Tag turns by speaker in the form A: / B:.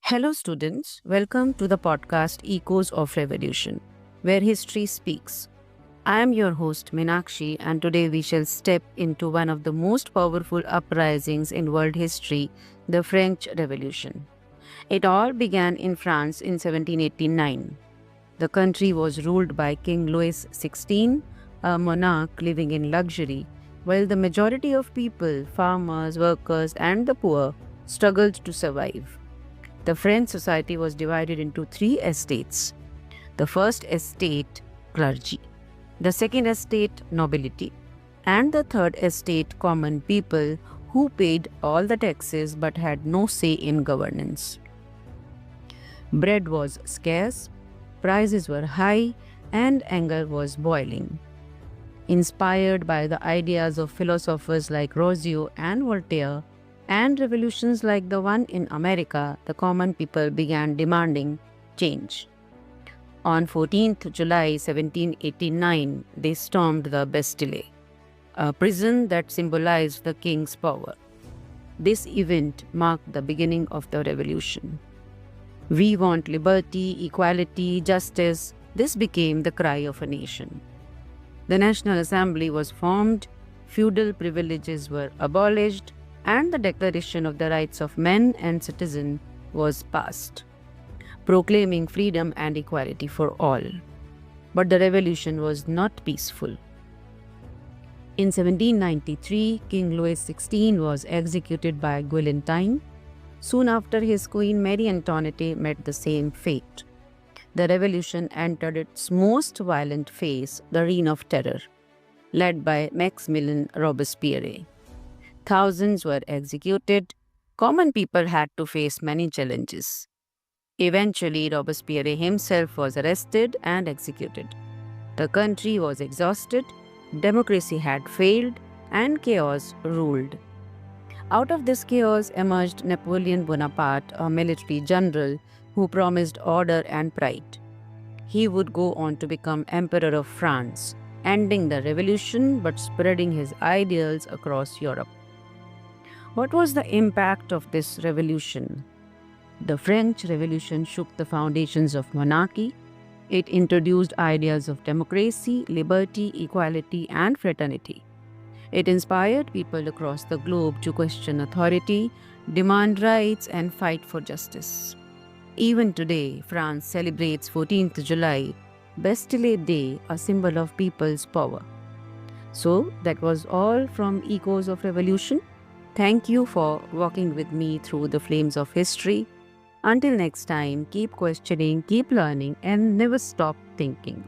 A: Hello, students. Welcome to the podcast Echoes of Revolution, where history speaks. I am your host, Minakshi, and today we shall step into one of the most powerful uprisings in world history, the French Revolution. It all began in France in 1789. The country was ruled by King Louis XVI, a monarch living in luxury, while the majority of people, farmers, workers, and the poor, struggled to survive. The French society was divided into three estates. The first estate, clergy; the second estate, nobility; and the third estate, common people who paid all the taxes but had no say in governance. Bread was scarce, prices were high, and anger was boiling. Inspired by the ideas of philosophers like Rousseau and Voltaire, and revolutions like the one in America, the common people began demanding change. On 14th July 1789, they stormed the Bastille, a prison that symbolized the king's power. This event marked the beginning of the revolution. We want liberty, equality, justice. This became the cry of a nation. The National Assembly was formed, feudal privileges were abolished, and the Declaration of the Rights of Men and Citizens was passed, proclaiming freedom and equality for all. But the revolution was not peaceful. In 1793, King Louis XVI was executed by guillotine. Soon after, his queen Marie Antoinette met the same fate. The revolution entered its most violent phase, the Reign of Terror, led by Maximilien Robespierre. Thousands were executed. Common people had to face many challenges. Eventually, Robespierre himself was arrested and executed. The country was exhausted, democracy had failed, and chaos ruled. Out of this chaos emerged Napoleon Bonaparte, a military general who promised order and pride. He would go on to become Emperor of France, ending the revolution but spreading his ideals across Europe. What was the impact of this revolution? The French Revolution shook the foundations of monarchy. It introduced ideas of democracy, liberty, equality, and fraternity. It inspired people across the globe to question authority, demand rights, and fight for justice. Even today, France celebrates 14th July, Bastille Day, a symbol of people's power. So, that was all from Echoes of Revolution. Thank you for walking with me through the flames of history. Until next time, keep questioning, keep learning, and never stop thinking.